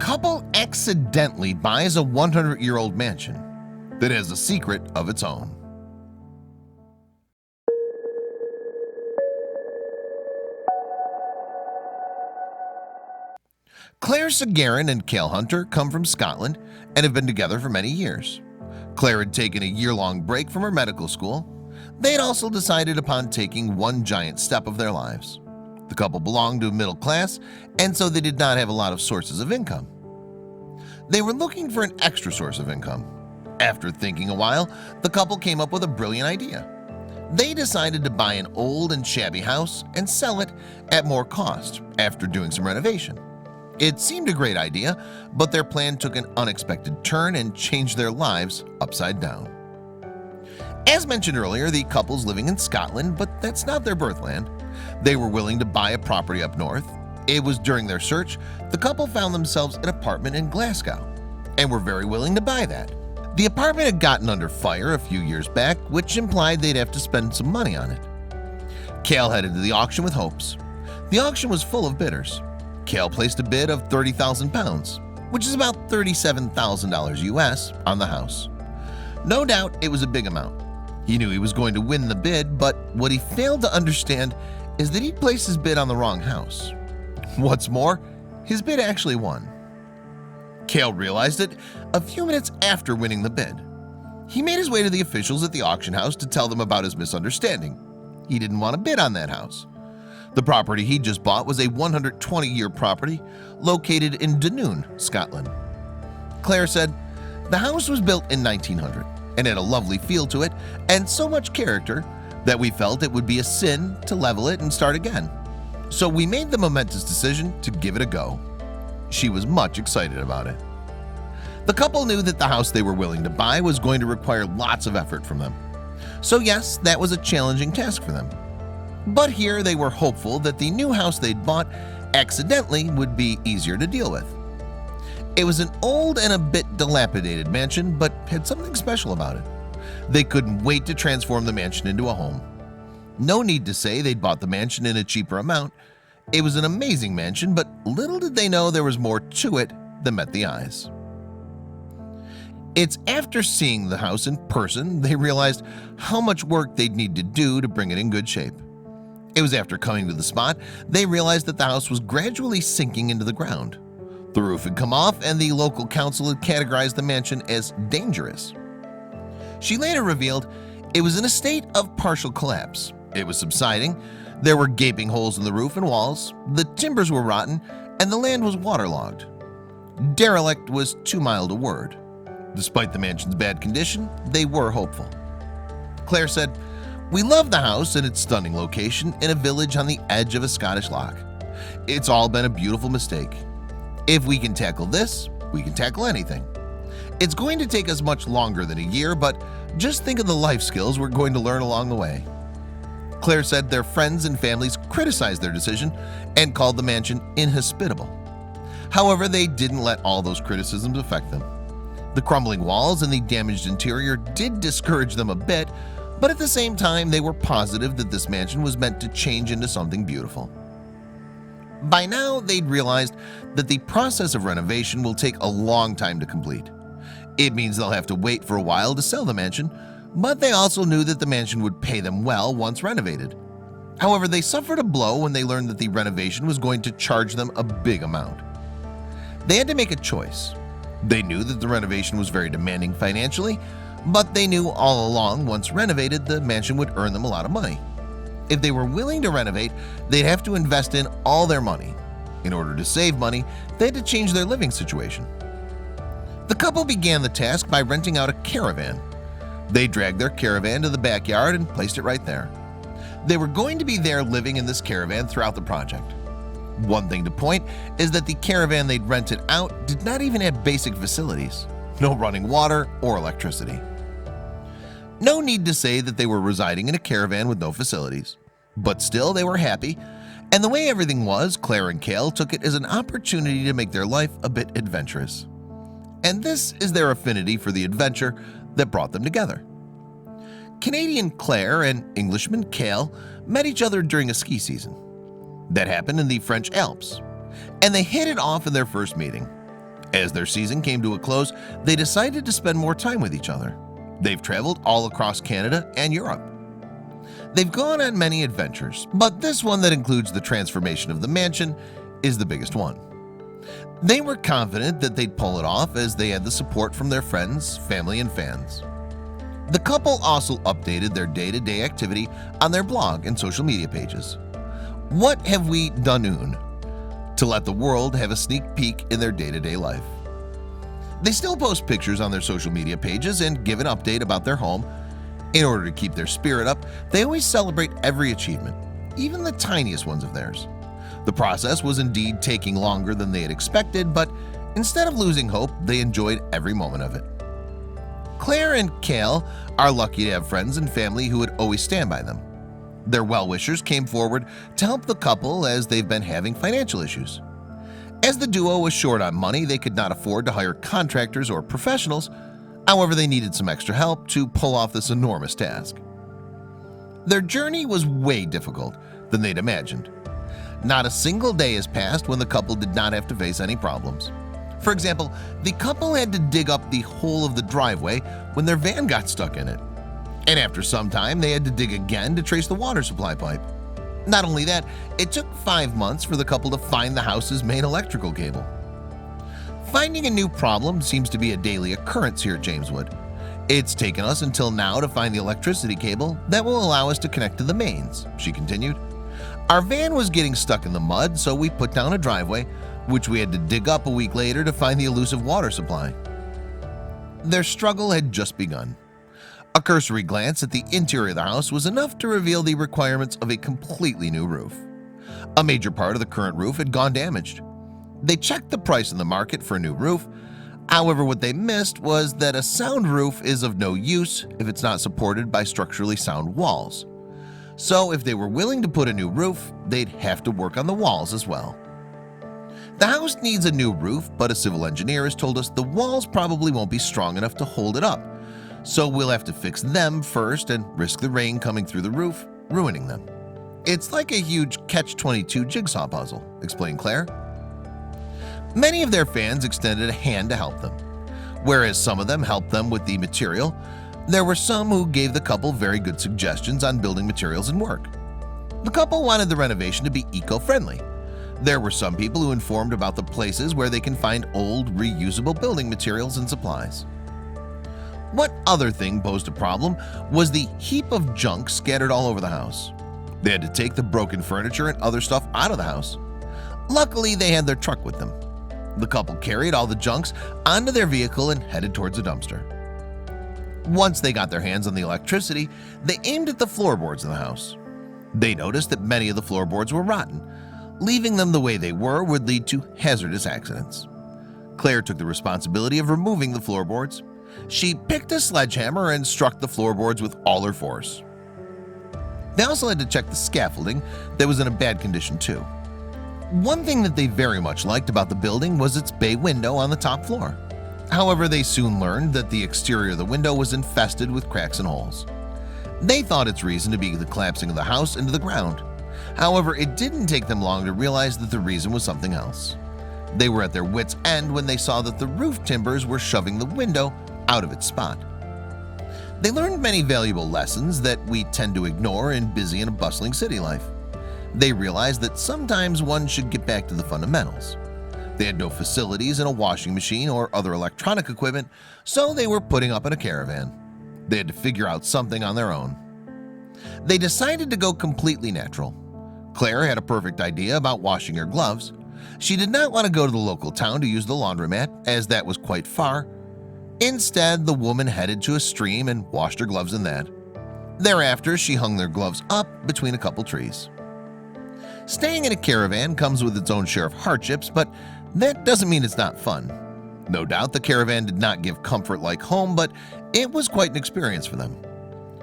couple accidentally buys a 100-year-old mansion that has a secret of its own. Claire Sagarin and Cale Hunter come from Scotland and have been together for many years. Claire had taken a year-long break from her medical school. They had also decided upon taking one giant step of their lives. The couple belonged to a middle class, and so they did not have a lot of sources of income. They were looking for an extra source of income. After thinking a while, the couple came up with a brilliant idea. They decided to buy an old and shabby house and sell it at more cost after doing some renovation. It seemed a great idea, but their plan took an unexpected turn and changed their lives upside down. As mentioned earlier, the couple's living in Scotland, but that's not their birthland. They were willing to buy a property up north. It was during their search the couple found themselves an apartment in Glasgow and were very willing to buy that. The apartment had gotten under fire a few years back, which implied they'd have to spend some money on it. Cale headed to the auction with hopes. The auction was full of bidders. Cale placed a bid of £30,000, which is about $37,000 US, on the house. No doubt it was a big amount. He knew he was going to win the bid, but what he failed to understand is that he'd placed his bid on the wrong house. What's more, his bid actually won. Cale realized it a few minutes after winning the bid. He made his way to the officials at the auction house to tell them about his misunderstanding. He didn't want to bid on that house. The property he just bought was a 120-year property located in Dunoon, Scotland. Claire said, "The house was built in 1900 and had a lovely feel to it and so much character that we felt it would be a sin to level it and start again. So we made the momentous decision to give it a go." She was much excited about it. The couple knew that the house they were willing to buy was going to require lots of effort from them. So yes, that was a challenging task for them. But here they were hopeful that the new house they'd bought accidentally would be easier to deal with. It was an old and a bit dilapidated mansion, but had something special about it. They couldn't wait to transform the mansion into a home. No need to say they'd bought the mansion in a cheaper amount. It was an amazing mansion, but little did they know there was more to it than met the eyes. It's after seeing the house in person they realized how much work they'd need to do to bring it in good shape. It was after coming to the spot they realized that the house was gradually sinking into the ground. The roof had come off and the local council had categorized the mansion as dangerous. She later revealed it was in a state of partial collapse. It was subsiding. There were gaping holes in the roof and walls, the timbers were rotten, and the land was waterlogged. Derelict was too mild a word. Despite the mansion's bad condition, they were hopeful. Claire said, "We love the house and its stunning location in a village on the edge of a Scottish loch. It's all been a beautiful mistake. If we can tackle this, we can tackle anything. It's going to take us much longer than a year, but just think of the life skills we're going to learn along the way." Claire said their friends and families criticized their decision and called the mansion inhospitable. However, they didn't let all those criticisms affect them. The crumbling walls and the damaged interior did discourage them a bit, but at the same time they were positive that this mansion was meant to change into something beautiful. By now they'd realized that the process of renovation will take a long time to complete. It means they'll have to wait for a while to sell the mansion, but they also knew that the mansion would pay them well once renovated. However, they suffered a blow when they learned that the renovation was going to charge them a big amount. They had to make a choice. They knew that the renovation was very demanding financially, but they knew all along once renovated the mansion would earn them a lot of money. If they were willing to renovate, they'd have to invest in all their money. In order to save money, they had to change their living situation. The couple began the task by renting out a caravan. They dragged their caravan to the backyard and placed it right there. They were going to be there living in this caravan throughout the project. One thing to point is that the caravan they'd rented out did not even have basic facilities, no running water or electricity. No need to say that they were residing in a caravan with no facilities, but still they were happy, and the way everything was, Claire and Cale took it as an opportunity to make their life a bit adventurous. And this is their affinity for the adventure that brought them together. Canadian Claire and Englishman Cale met each other during a ski season. That happened in the French Alps, and they hit it off in their first meeting. As their season came to a close, they decided to spend more time with each other. They've traveled all across Canada and Europe. They've gone on many adventures, but this one that includes the transformation of the mansion is the biggest one. They were confident that they'd pull it off as they had the support from their friends, family, and fans. The couple also updated their day-to-day activity on their blog and social media pages. What have we done to let the world have a sneak peek in their day-to-day life? They still post pictures on their social media pages and give an update about their home. In order to keep their spirit up, they always celebrate every achievement, even the tiniest ones of theirs. The process was indeed taking longer than they had expected, but instead of losing hope, they enjoyed every moment of it. Claire and Cale are lucky to have friends and family who would always stand by them. Their well-wishers came forward to help the couple as they've been having financial issues. As the duo was short on money, they could not afford to hire contractors or professionals. However, they needed some extra help to pull off this enormous task. Their journey was way difficult than they'd imagined. Not a single day has passed when the couple did not have to face any problems. For example, the couple had to dig up the hole of the driveway when their van got stuck in it. And after some time, they had to dig again to trace the water supply pipe. Not only that, it took 5 months for the couple to find the house's main electrical cable. Finding a new problem seems to be a daily occurrence here at Jameswood. It's taken us until now to find the electricity cable that will allow us to connect to the mains, she continued. Our van was getting stuck in the mud, so we put down a driveway, which we had to dig up a week later to find the elusive water supply. Their struggle had just begun. A cursory glance at the interior of the house was enough to reveal the requirements of a completely new roof. A major part of the current roof had gone damaged. They checked the price in the market for a new roof. However, what they missed was that a sound roof is of no use if it's not supported by structurally sound walls. So if they were willing to put a new roof, they'd have to work on the walls as well. The house needs a new roof, but a civil engineer has told us the walls probably won't be strong enough to hold it up. So we'll have to fix them first and risk the rain coming through the roof, ruining them. It's like a huge catch-22 jigsaw puzzle, explained Claire. Many of their fans extended a hand to help them. Whereas some of them helped them with the material, there were some who gave the couple very good suggestions on building materials and work. The couple wanted the renovation to be eco-friendly. There were some people who informed about the places where they can find old, reusable building materials and supplies. What other thing posed a problem was the heap of junk scattered all over the house. They had to take the broken furniture and other stuff out of the house. Luckily, they had their truck with them. The couple carried all the junks onto their vehicle and headed towards a dumpster. Once they got their hands on the electricity, they aimed at the floorboards of the house. They noticed that many of the floorboards were rotten. Leaving them the way they were would lead to hazardous accidents. Claire took the responsibility of removing the floorboards. She picked a sledgehammer and struck the floorboards with all her force. They also had to check the scaffolding that was in a bad condition too. One thing that they very much liked about the building was its bay window on the top floor. However, they soon learned that the exterior of the window was infested with cracks and holes. They thought its reason to be the collapsing of the house into the ground. However, it didn't take them long to realize that the reason was something else. They were at their wits' end when they saw that the roof timbers were shoving the window out of its spot. They learned many valuable lessons that we tend to ignore in busy and bustling city life. They realized that sometimes one should get back to the fundamentals. They had no facilities and a washing machine or other electronic equipment, so they were putting up in a caravan. They had to figure out something on their own. They decided to go completely natural. Claire had a perfect idea about washing her gloves. She did not want to go to the local town to use the laundromat, as that was quite far. Instead, the woman headed to a stream and washed her gloves in that. Thereafter, she hung their gloves up between a couple trees. Staying in a caravan comes with its own share of hardships, but that doesn't mean it's not fun. No doubt the caravan did not give comfort like home, but it was quite an experience for them.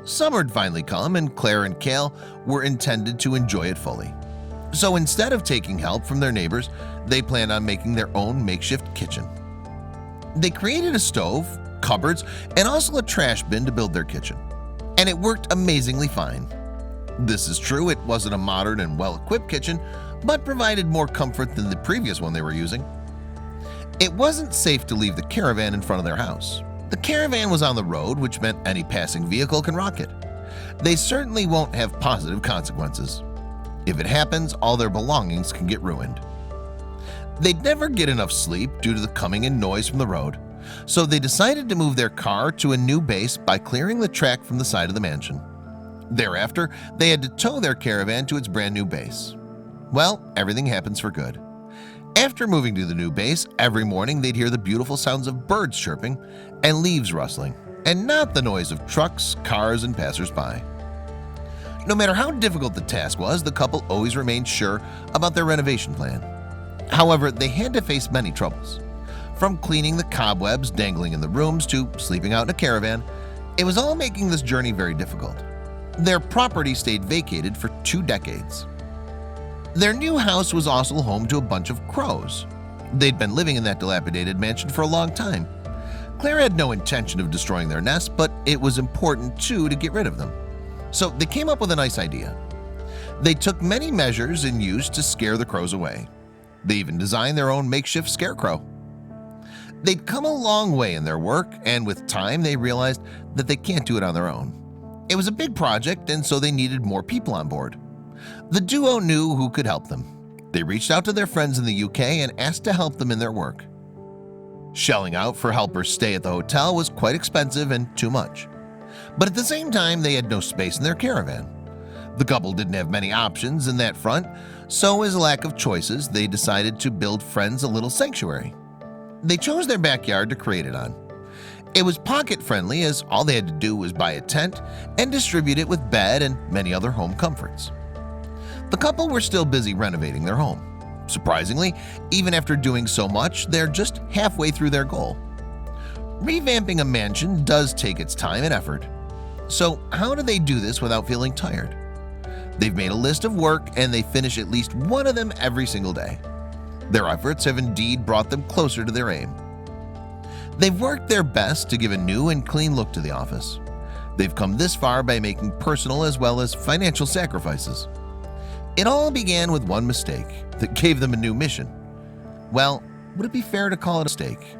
Summer had finally come, and Claire and Cale were intended to enjoy it fully. So instead of taking help from their neighbors, they planned on making their own makeshift kitchen. They created a stove, cupboards, and also a trash bin to build their kitchen. And it worked amazingly fine. This is true, it wasn't a modern and well-equipped kitchen, but provided more comfort than the previous one they were using. It wasn't safe to leave the caravan in front of their house. The caravan was on the road, which meant any passing vehicle can rock it. They certainly won't have positive consequences. If it happens, all their belongings can get ruined. They'd never get enough sleep due to the coming in noise from the road, so they decided to move their car to a new base by clearing the track from the side of the mansion. Thereafter, they had to tow their caravan to its brand new base. Well, everything happens for good. After moving to the new base, every morning they'd hear the beautiful sounds of birds chirping and leaves rustling, and not the noise of trucks, cars, and passers-by. No matter how difficult the task was, the couple always remained sure about their renovation plan. However, they had to face many troubles. From cleaning the cobwebs dangling in the rooms to sleeping out in a caravan, it was all making this journey very difficult. Their property stayed vacated for 2 decades. Their new house was also home to a bunch of crows. They'd been living in that dilapidated mansion for a long time. Claire had no intention of destroying their nest, but it was important too to get rid of them. So they came up with a nice idea. They took many measures and used to scare the crows away. They even designed their own makeshift scarecrow. They'd come a long way in their work, and with time they realized that they can't do it on their own. It was a big project, and so they needed more people on board. The duo knew who could help them. They reached out to their friends in the UK and asked to help them in their work. Shelling out for helpers' stay at the hotel was quite expensive and too much. But at the same time, they had no space in their caravan. The couple didn't have many options in that front, so as a lack of choices, they decided to build friends a little sanctuary. They chose their backyard to create it on. It was pocket-friendly, as all they had to do was buy a tent and distribute it with bed and many other home comforts. The couple were still busy renovating their home. Surprisingly, even after doing so much, they're just halfway through their goal. Revamping a mansion does take its time and effort. So how do they do this without feeling tired? They've made a list of work and they finish at least one of them every single day. Their efforts have indeed brought them closer to their aim. They've worked their best to give a new and clean look to the office. They've come this far by making personal as well as financial sacrifices. It all began with one mistake that gave them a new mission. Well, would it be fair to call it a mistake?